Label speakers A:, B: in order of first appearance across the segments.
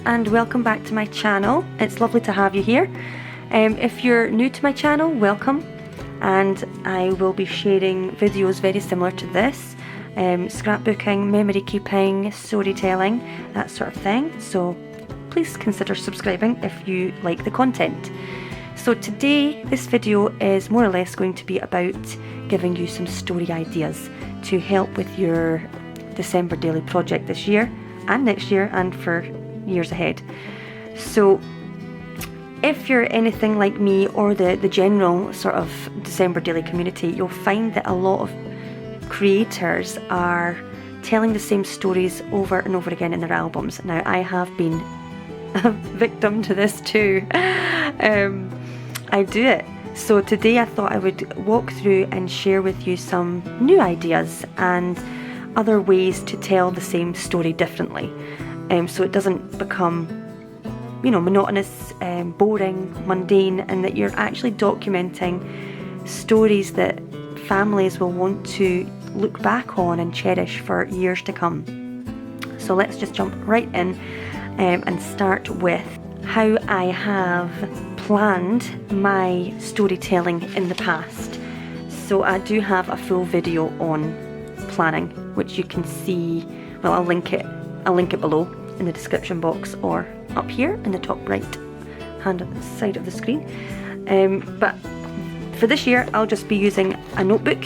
A: and welcome back to my channel. It's lovely to have you here. If you're new to my channel, welcome, and I will be sharing videos very similar to this, scrapbooking, memory keeping, storytelling, that sort of thing. So please consider subscribing if you like the content. So today this video is more or less going to be about giving you some story ideas to help with your December daily project this year and next year and for years ahead. So if you're anything like me or the general sort of December daily community, you'll find that a lot of creators are telling the same stories over and over again in their albums. Now, I have been a victim to this too. I do it. So today I thought I would walk through and share with you some new ideas and other ways to tell the same story differently, so it doesn't become, monotonous, boring, mundane, and that you're actually documenting stories that families will want to look back on and cherish for years to come. So let's just jump right in and start with how I have planned my storytelling in the past. So I do have a full video on planning, which you can see. Well, I'll link it below in the description box or up here in the top right hand side of the screen. But for this year, I'll just be using a notebook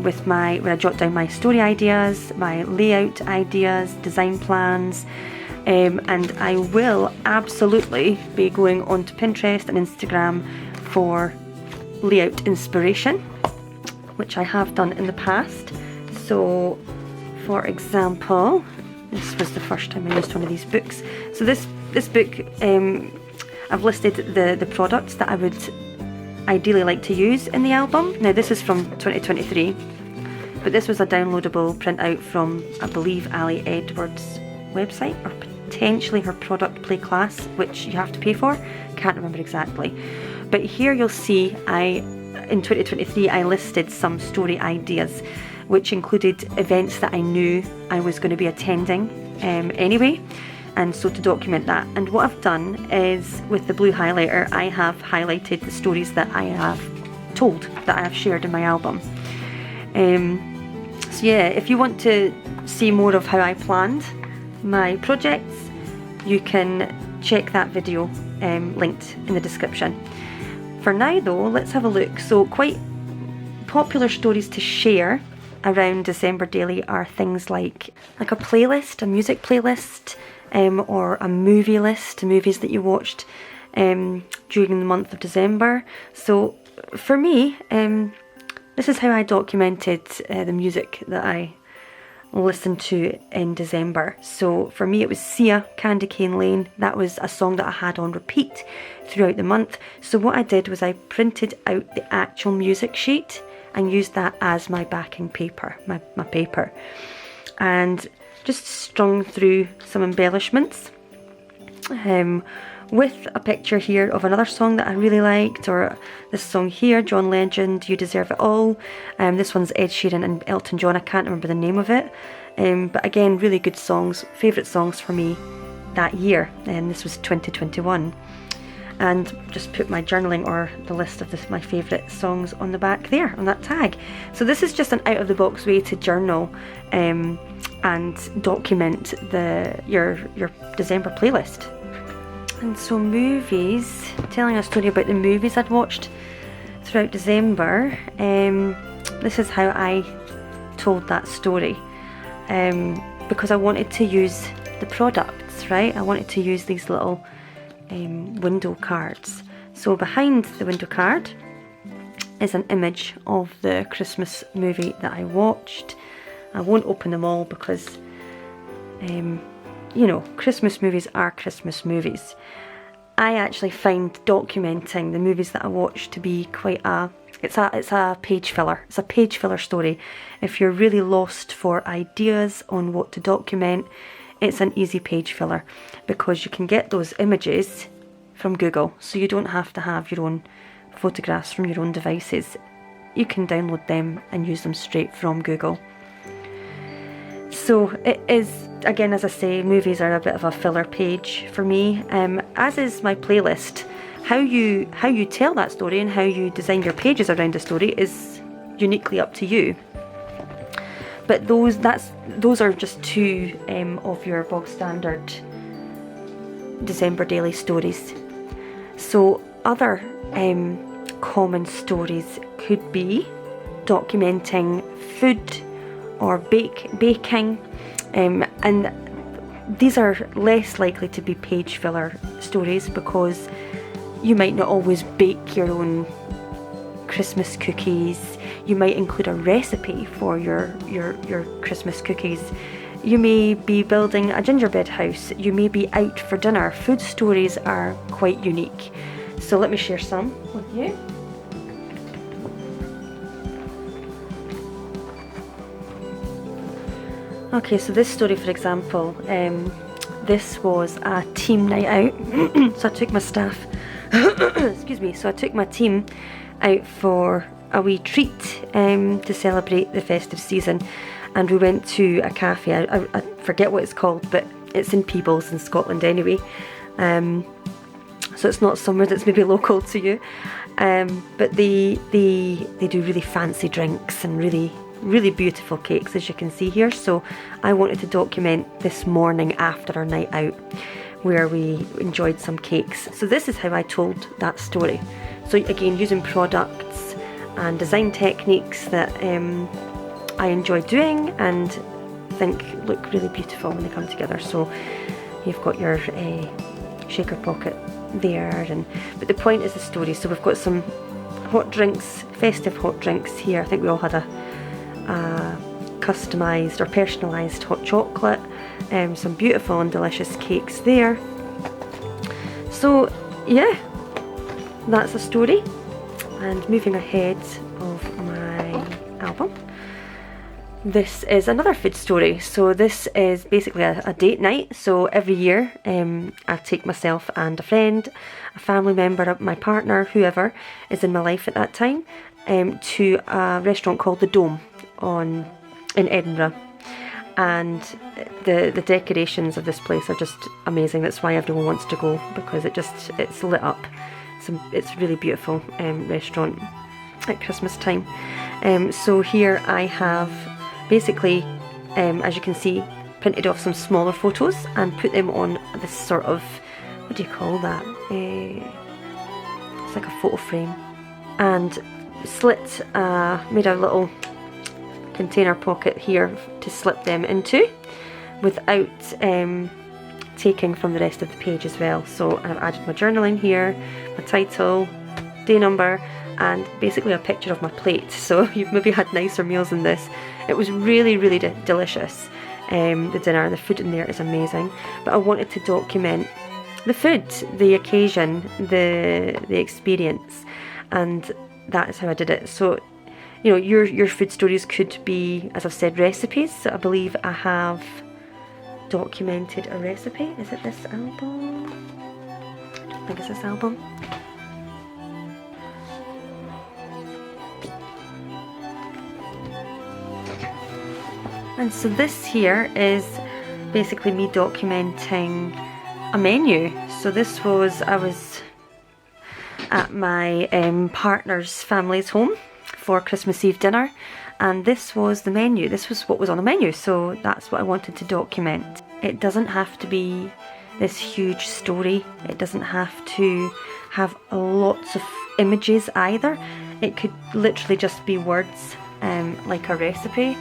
A: with where I jot down my story ideas, my layout ideas, design plans, and I will absolutely be going onto Pinterest and Instagram for layout inspiration, which I have done in the past. So, for example, this was the first time I used one of these books. So this book, I've listed the products that I would ideally like to use in the album. Now this is from 2023, but this was a downloadable printout from, I believe, Ali Edwards' website, or potentially her product play class, which you have to pay for. Can't remember exactly. But here you'll see in 2023 I listed some story ideas, which included events that I knew I was going to be attending anyway, and so to document that. And what I've done is, with the blue highlighter, I have highlighted the stories that I have told, that I have shared in my album. So yeah, if you want to see more of how I planned my projects, you can check that video linked in the description. For now though, let's have a look. So quite popular stories to share around December daily are things like a playlist, a music playlist, or a movie list, movies that you watched during the month of December. So for me, this is how I documented the music that I listened to in December. So for me it was Sia, Candy Cane Lane. That was a song that I had on repeat throughout the month. So what I did was I printed out the actual music sheet and used that as my backing paper, my paper, and just strung through some embellishments with a picture here of another song that I really liked, or this song here, John Legend, You Deserve It All. This one's Ed Sheeran and Elton John. I can't remember the name of it, but again, really good songs, favourite songs for me that year, and this was 2021. And just put my journaling or the list of my favourite songs on the back there, on that tag. So this is just an out-of-the-box way to journal and document your December playlist. And so movies, telling a story about the movies I'd watched throughout December. This is how I told that story, because I wanted to use the products, right? I wanted to use these little window cards. So behind the window card is an image of the Christmas movie that I watched. I won't open them all because Christmas movies are Christmas movies. I actually find documenting the movies that I watch to be quite it's a page filler. It's a page filler story. If you're really lost for ideas on what to document, it's an easy page filler, because you can get those images from Google, so you don't have to have your own photographs from your own devices. You can download them and use them straight from Google. So it is, again, as I say, movies are a bit of a filler page for me, as is my playlist. How you tell that story and how you design your pages around a story is uniquely up to you. But those are just two of your bog standard December daily stories. So other common stories could be documenting food or baking, and these are less likely to be page filler stories because you might not always bake your own Christmas cookies. You might include a recipe for your Christmas cookies. You may be building a gingerbread house. You may be out for dinner. Food stories are quite unique. So let me share some with you. Okay, so this story, for example, this was a team night out. So I took my staff, excuse me, so I took my team out for a wee treat to celebrate the festive season, and we went to a cafe. I forget what it's called, but it's in Peebles in Scotland anyway, so it's not somewhere that's maybe local to you, but they do really fancy drinks and really beautiful cakes, as you can see here. So I wanted to document this morning after our night out where we enjoyed some cakes. So this is how I told that story. So again, using products and design techniques that I enjoy doing and think look really beautiful when they come together. So you've got your shaker pocket there, but the point is the story. So we've got some hot drinks, festive hot drinks here. I think we all had a customised or personalised hot chocolate, some beautiful and delicious cakes there. So yeah, that's a story. And moving ahead of my album, this is another food story. So this is basically a date night. So every year I take myself and a friend, a family member, my partner, whoever is in my life at that time, to a restaurant called The Dome in Edinburgh. And the decorations of this place are just amazing. That's why everyone wants to go, because it's lit up. It's a really beautiful restaurant at Christmas time. So here I have basically, as you can see, printed off some smaller photos and put them on this sort of, what do you call that? It's like a photo frame, and made a little container pocket here to slip them into without taking from the rest of the page as well. So I've added my journaling here, my title, day number, and basically a picture of my plate. So you've maybe had nicer meals than this. It was really delicious. The dinner, the food in there is amazing, but I wanted to document the food, the occasion, the experience, and that is how I did it. So you know, your food stories could be, as I've said, recipes. So I believe I have documented a recipe. Is it this album? I don't think it's this album. And so this here is basically me documenting a menu. So this was, I was at my partner's family's home for Christmas Eve dinner, and this was the menu. This was what was on the menu, so that's what I wanted to document. It doesn't have to be this huge story. It doesn't have to have lots of images either. It could literally just be words, like a recipe.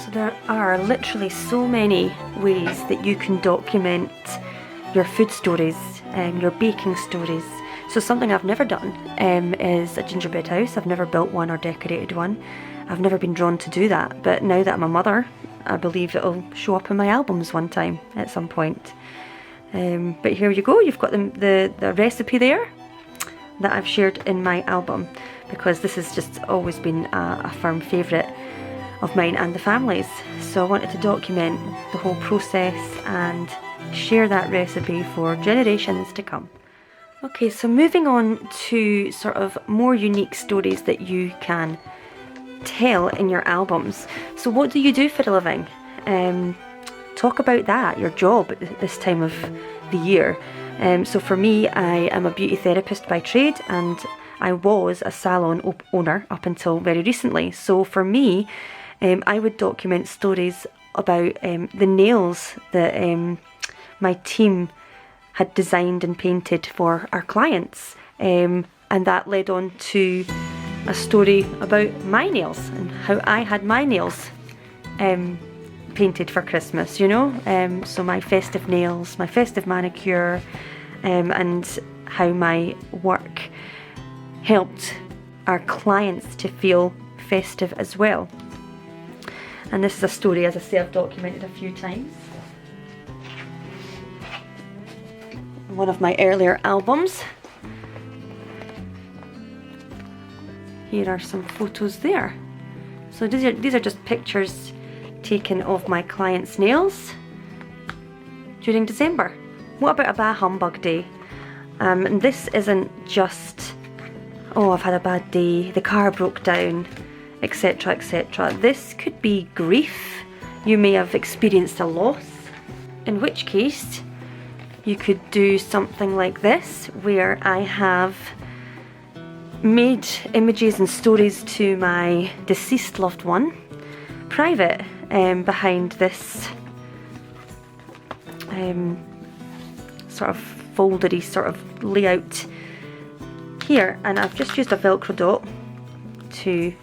A: So there are literally so many ways that you can document your food stories and your baking stories. So something I've never done is a gingerbread house. I've never built one or decorated one. I've never been drawn to do that, but now that I'm a mother, I believe it'll show up in my albums one time at some point. But here you go, you've got the recipe there that I've shared in my album, because this has just always been a firm favourite of mine and the family's. So I wanted to document the whole process and share that recipe for generations to come. Okay, so moving on to sort of more unique stories that you can tell in your albums. So what do you do for a living? Talk about that, your job at this time of the year. So for me, I am a beauty therapist by trade, and I was a salon owner up until very recently. So for me, I would document stories about the nails that my team had designed and painted for our clients, and that led on to a story about my nails and how I had my nails painted for Christmas, you know. So my festive nails, my festive manicure, and how my work helped our clients to feel festive as well. And this is a story, as I say, I've documented a few times. One of my earlier albums. Here are some photos there. So these are just pictures taken of my clients' nails during December. What about a bah humbug day? And this isn't just, oh, I've had a bad day, the car broke down, etc, etc. This could be grief. You may have experienced a loss, in which case you could do something like this, where I have made images and stories to my deceased loved one, private, behind this sort of foldery sort of layout here, and I've just used a Velcro dot to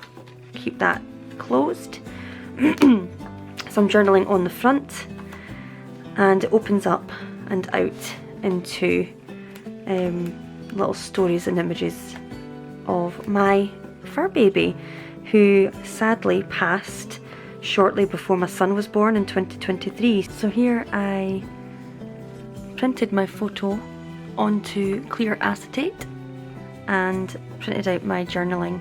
A: keep that closed. So I'm journaling on the front, and it opens up and out into little stories and images of my fur baby, who sadly passed shortly before my son was born in 2023. So here I printed my photo onto clear acetate and printed out my journaling,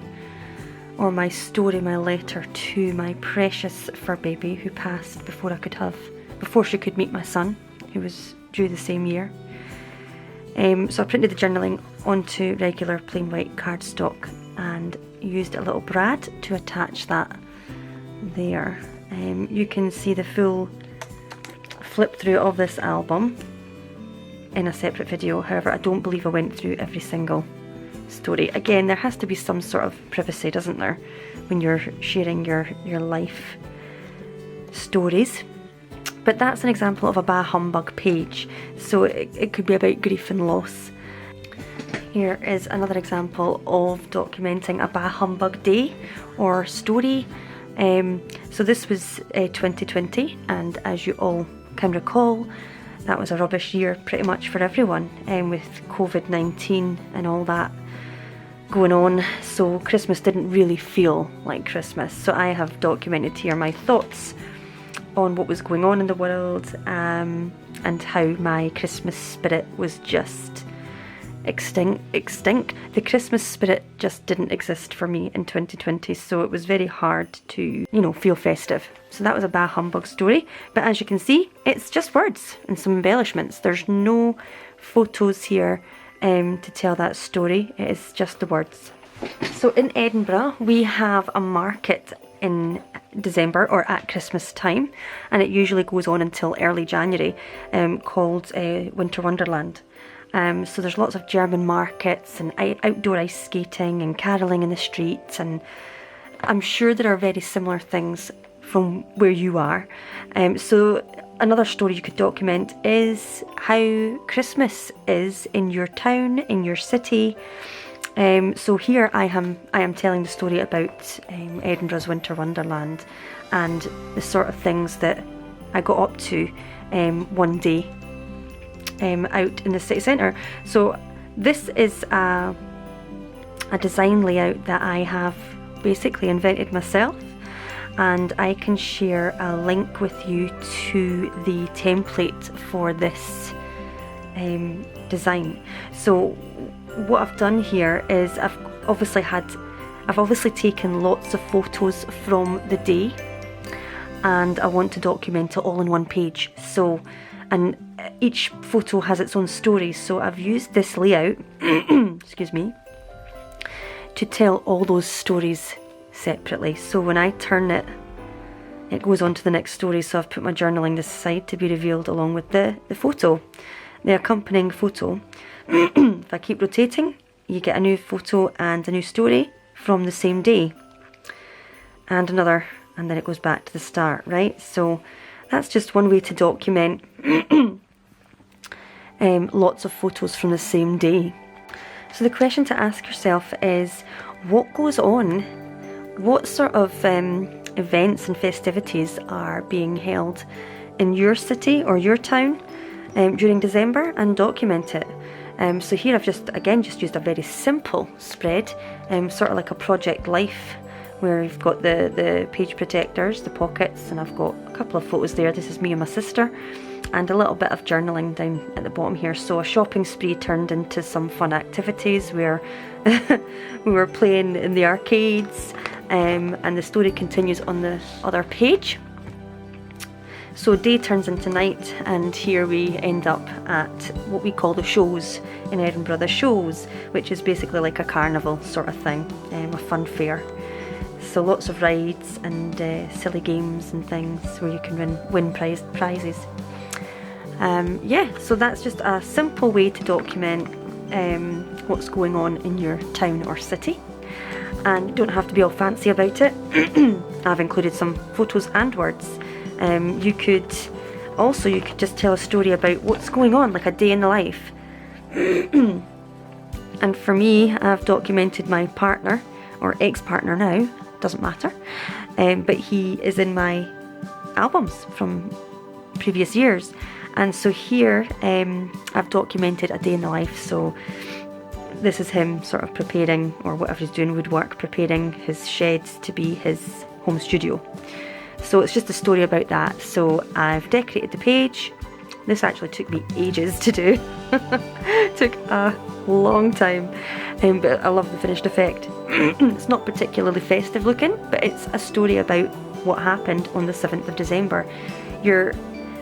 A: or my story, my letter to my precious fur baby who passed before she could meet my son, who was due the same year. So I printed the journaling onto regular plain white cardstock and used a little brad to attach that there. You can see the full flip through of this album in a separate video. However, I don't believe I went through every single story. Again, there has to be some sort of privacy, doesn't there, when you're sharing your life stories. But that's an example of a bah humbug page, so it could be about grief and loss. Here is another example of documenting a bah humbug day or story. So this was 2020, and as you all can recall, that was a rubbish year pretty much for everyone, with COVID-19 and all that going on. So Christmas didn't really feel like Christmas. So I have documented here my thoughts on what was going on in the world, and how my Christmas spirit was just extinct. The Christmas spirit just didn't exist for me in 2020, so it was very hard to, feel festive. So that was a bah humbug story, but as you can see, it's just words and some embellishments. There's no photos here to tell that story. It is just the words. So in Edinburgh, we have a market in December, or at Christmas time, and it usually goes on until early January, called Winter Wonderland. So there's lots of German markets and outdoor ice skating and caroling in the streets, and I'm sure there are very similar things from where you are. So another story you could document is how Christmas is in your town, in your city. So here I am telling the story about Edinburgh's Winter Wonderland and the sort of things that I got up to one day out in the city centre. So this is a design layout that I have basically invented myself, and I can share a link with you to the template for this design. So what I've done here is I've obviously taken lots of photos from the day, and I want to document it all in one page. So and each photo has its own story. So I've used this layout excuse me, to tell all those stories separately. So when I turn it, it goes on to the next story. So I've put my journaling this side to be revealed along with the photo, the accompanying photo. If I keep rotating, you get a new photo and a new story from the same day, and another, and then it goes back to the start, right? So that's just one way to document lots of photos from the same day. So the question to ask yourself is, what goes on? What sort of events and festivities are being held in your city or your town during December, and document it. So here I've just used a very simple spread, sort of like a project life, where you've got the page protectors, the pockets, and I've got a couple of photos there. This is me and my sister, and a little bit of journaling down at the bottom here. So a shopping spree turned into some fun activities where we were playing in the arcades, and the story continues on the other page. So day turns into night, and here we end up at what we call the shows in Edinburgh, the shows, which is basically like a carnival sort of thing, a fun fair. So lots of rides and silly games and things where you can win prizes. Yeah, so that's just a simple way to document what's going on in your town or city. And you don't have to be all fancy about it. I've included some photos and words. You could just tell a story about what's going on, like a day in the life. And for me, I've documented my partner, or ex-partner now, doesn't matter, but he is in my albums from previous years. And so here I've documented a day in the life. So this is him sort of preparing, or whatever he's doing, woodwork, preparing his sheds to be his home studio. So it's just a story about that. So I've decorated the page. This actually took me ages to do. Took a long time, but I love the finished effect. It's not particularly festive looking, but it's a story about what happened on the 7th of December.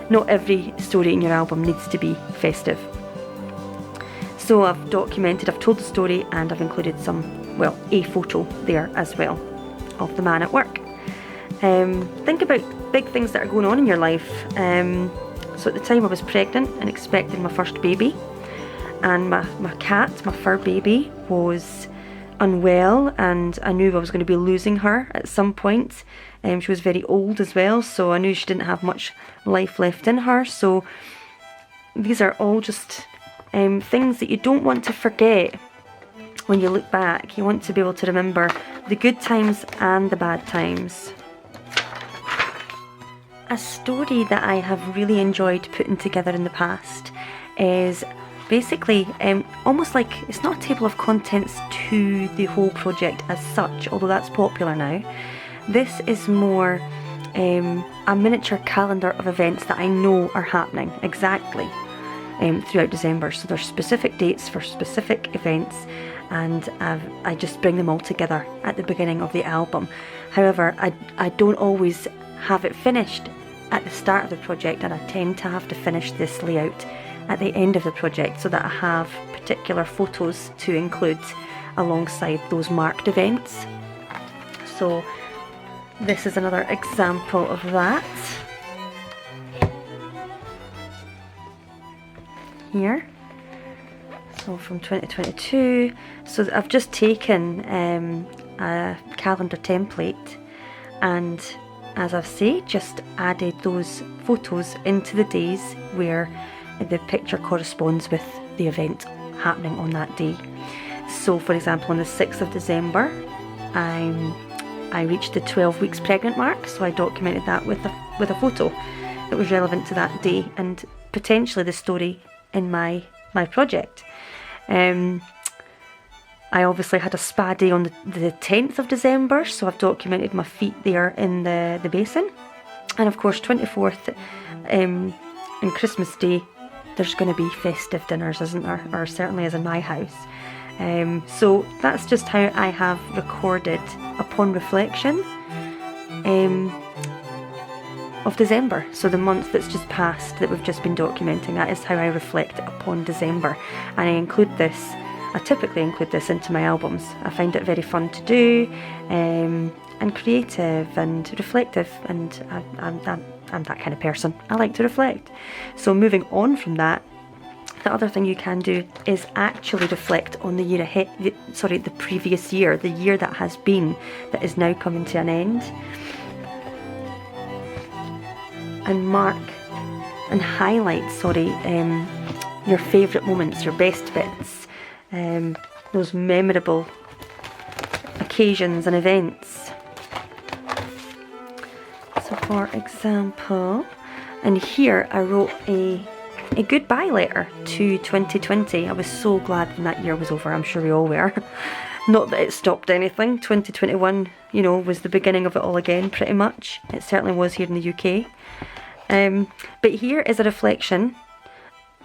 A: Not every story in your album needs to be festive. So I've told the story, and I've included a photo there as well of the man at work. Think about big things that are going on in your life. So at the time I was pregnant and expecting my first baby, and my cat, my fur baby, was unwell, and I knew I was going to be losing her at some point. She was very old as well, so I knew she didn't have much life left in her. So these are all just things that you don't want to forget when you look back. You want to be able to remember the good times and the bad times. A story that I have really enjoyed putting together in the past is basically almost like, it's not a table of contents to the whole project as such, although that's popular now. This is more a miniature calendar of events that I know are happening exactly throughout December. So there's specific dates for specific events, and I just bring them all together at the beginning of the album. However, I don't always have it finished at the start of the project, and I tend to have to finish this layout at the end of the project so that I have particular photos to include alongside those marked events. So this is another example of that. Here. So from 2022. So I've just taken a calendar template, and as I've said, just added those photos into the days where the picture corresponds with the event happening on that day. So for example, on the 6th of December, I reached the 12 weeks pregnant mark, so I documented that with a photo that was relevant to that day and potentially the story in my project. I obviously had a spa day on the 10th of December, so I've documented my feet there in the basin. And of course 24th and Christmas Day, there's going to be festive dinners, isn't there? Or certainly is in my house. So that's just how I have recorded upon reflection of December. So the month that's just passed that we've just been documenting, that is how I reflect upon December. And I typically include this into my albums. I find it very fun to do, and creative and reflective, and I'm that kind of person. I like to reflect. So moving on from that, the other thing you can do is actually reflect on the year ahead, the previous year, the year that has been, that is now coming to an end. And mark and highlight, your favourite moments, your best bits, those memorable occasions and events. So for example, and here I wrote a goodbye letter to 2020. I was so glad when that year was over. I'm sure we all were. Not that it stopped anything. 2021, was the beginning of it all again, pretty much. It certainly was here in the UK. But here is a reflection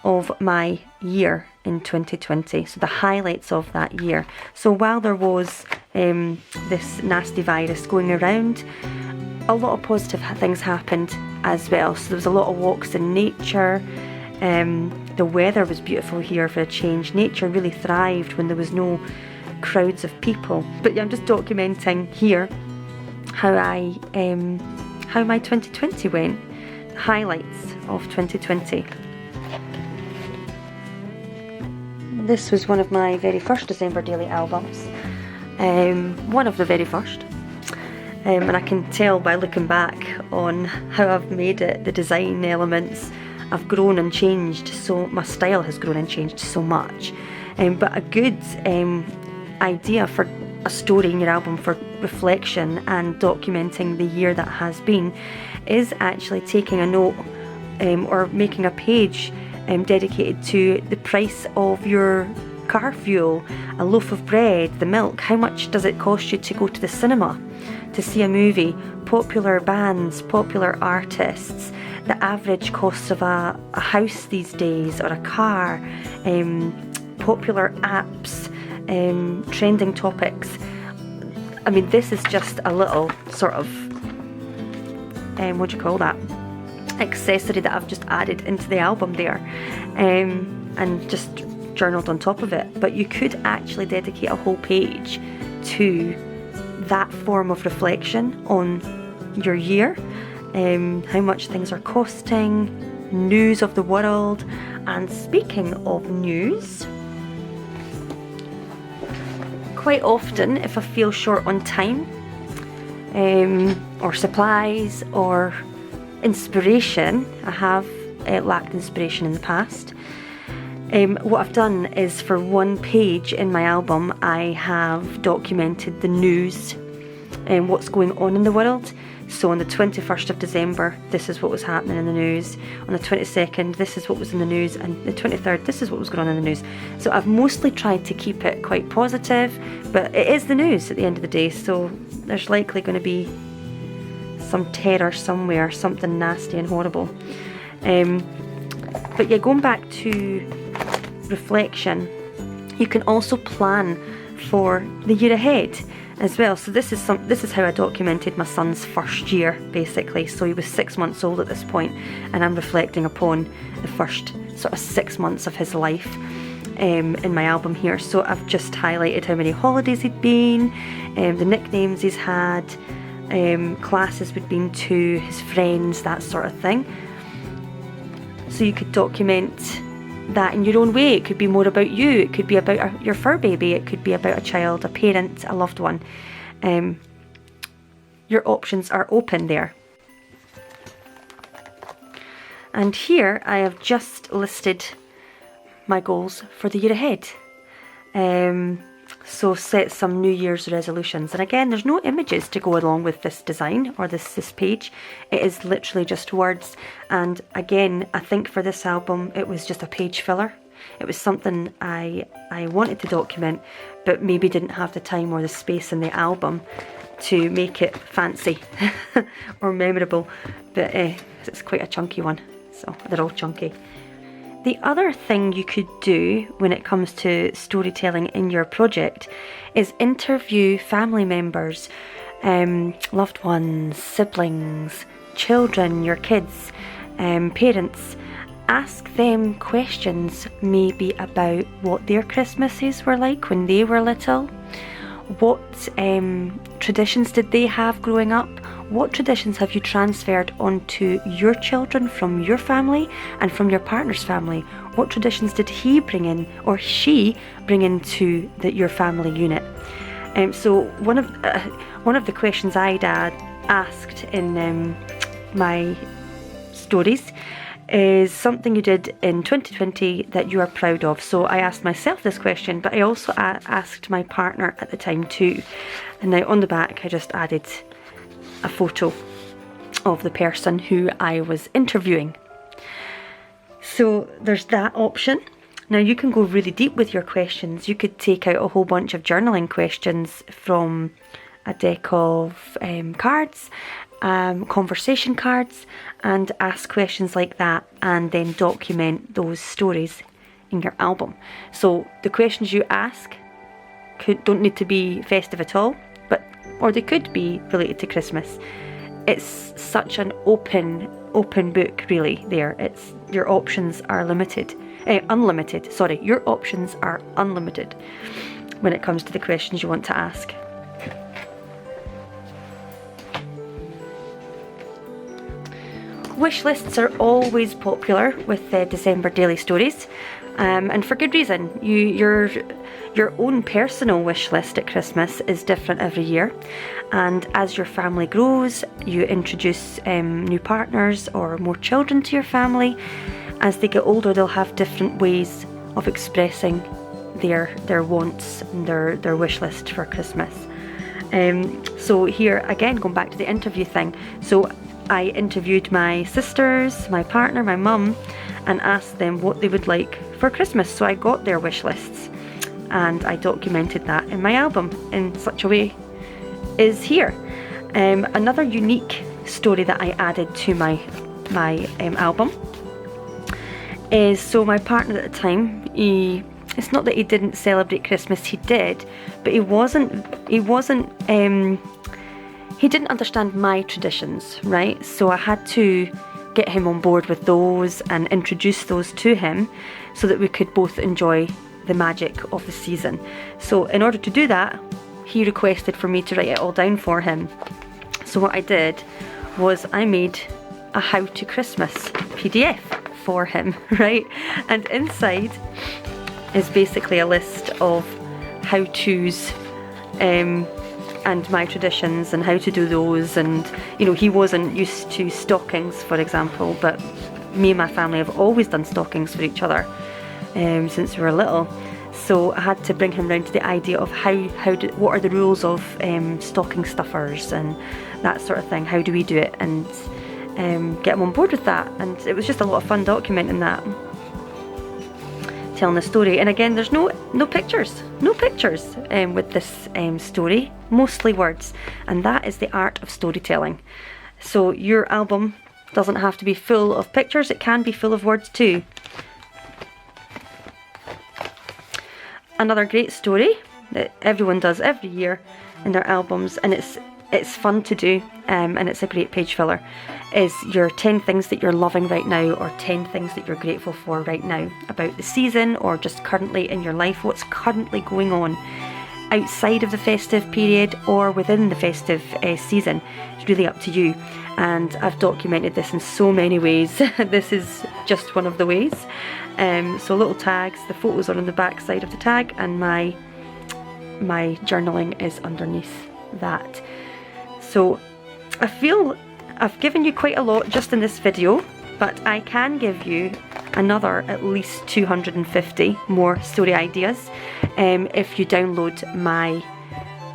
A: of my year in 2020. So the highlights of that year. So while there was this nasty virus going around, a lot of positive things happened as well. So there was a lot of walks in nature. The weather was beautiful here for a change. Nature really thrived when there was no crowds of people. But yeah, I'm just documenting here how my 2020 went. Highlights of 2020. This was one of my very first December daily albums. One of the very first. And I can tell by looking back on how I've made it, the design elements, I've grown and changed, so my style has grown and changed so much. But a good idea for a story in your album for reflection and documenting the year that has been is actually taking a note or making a page dedicated to the price of your car fuel, a loaf of bread, the milk. How much does it cost you to go to the cinema to see a movie, popular bands, popular artists, the average cost of a house these days, or a car, popular apps, trending topics. I mean, this is just a little sort of, accessory that I've just added into the album there, and just journaled on top of it. But you could actually dedicate a whole page to that form of reflection on your year, how much things are costing, news of the world. And speaking of news, quite often if I feel short on time, or supplies, or inspiration, I have lacked inspiration in the past. What I've done is, for one page in my album, I have documented the news and what's going on in the world. So on the 21st of December, this is what was happening in the news. On the 22nd, this is what was in the news. And the 23rd, this is what was going on in the news. So I've mostly tried to keep it quite positive, but it is the news at the end of the day. So there's likely going to be some terror somewhere, something nasty and horrible. But yeah, going back to reflection, you can also plan for the year ahead as well. So this is how I documented my son's first year, basically. So he was 6 months old at this point, and I'm reflecting upon the first sort of 6 months of his life in my album here. So I've just highlighted how many holidays he'd been, the nicknames he's had, classes we'd been to, his friends, that sort of thing. So you could document that in your own way. It could be more about you, it could be about your fur baby, it could be about a child, a parent, a loved one. Your options are open there. And here I have just listed my goals for the year ahead. So set some New Year's resolutions. And again, there's no images to go along with this design or this page. It is literally just words. And again, I think for this album, it was just a page filler. It was something I wanted to document, but maybe didn't have the time or the space in the album to make it fancy or memorable. But it's quite a chunky one, so they're all chunky. The other thing you could do when it comes to storytelling in your project is interview family members, loved ones, siblings, children, your kids, parents, ask them questions maybe about what their Christmases were like when they were little. What traditions did they have growing up? What traditions have you transferred onto your children from your family and from your partner's family? What traditions did he bring in or she bring into your family unit? So one of the questions I'd asked in my stories is something you did in 2020 that you are proud of. So I asked myself this question, but I also asked my partner at the time too. And now on the back I just added a photo of the person who I was interviewing. So there's that option. Now you can go really deep with your questions. You could take out a whole bunch of journaling questions from a deck of cards, conversation cards, and ask questions like that, and then document those stories in your album. So the questions you ask don't need to be festive at all, or they could be related to Christmas. It's such an open book, really. Your options are unlimited. Sorry, your options are unlimited when it comes to the questions you want to ask. Wish lists are always popular with December daily stories, and for good reason. Your own personal wish list at Christmas is different every year, and as your family grows, you introduce new partners or more children to your family. As they get older, they'll have different ways of expressing their wants and their wish list for Christmas. So here again, going back to the interview thing, so I interviewed my sisters, my partner, my mum, and asked them what they would like for Christmas. So I got their wish lists and I documented that in my album in such a way is here. Another unique story that I added to my album is, so my partner at the time, it's not that he didn't celebrate Christmas, he did, but he didn't understand my traditions, right? So I had to get him on board with those and introduce those to him so that we could both enjoy the magic of the season. So in order to do that, he requested for me to write it all down for him. So what I did was I made a How to Christmas PDF for him, right? And inside is basically a list of how-tos and my traditions and how to do those. And he wasn't used to stockings, for example, but me and my family have always done stockings for each other since we were little. So I had to bring him round to the idea of what are the rules of stocking stuffers and that sort of thing. How do we do it, and get him on board with that. And it was just a lot of fun documenting that, telling the story. And again, there's no pictures with this story, mostly words, and that is the art of storytelling. So your album doesn't have to be full of pictures, it can be full of words too. Another great story that everyone does every year in their albums, and it's fun to do, and it's a great page filler, is your 10 things that you're loving right now, or 10 things that you're grateful for right now about the season, or just currently in your life, what's currently going on outside of the festive period or within the festive season. It's really up to you, and I've documented this in so many ways. This is just one of the ways. So little tags, the photos are on the back side of the tag, and my journaling is underneath that. So I feel I've given you quite a lot just in this video, but I can give you another at least 250 more story ideas if you download my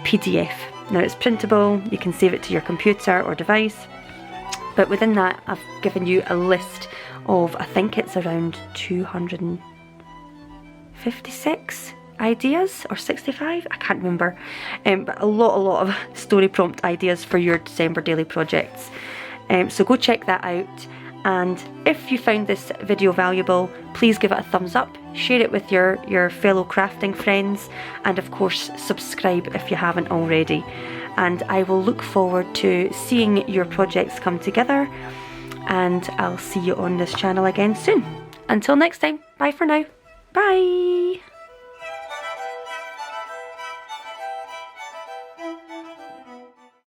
A: PDF. Now it's printable, you can save it to your computer or device, but within that I've given you a list of, I think it's around 256 ideas or 65, I can't remember, but a lot of story prompt ideas for your December daily projects. So go check that out, and if you found this video valuable, please give it a thumbs up, share it with your fellow crafting friends, and of course subscribe if you haven't already. and I will look forward to seeing your projects come together, and I'll see you on this channel again soon. Until next time, bye for now. Bye!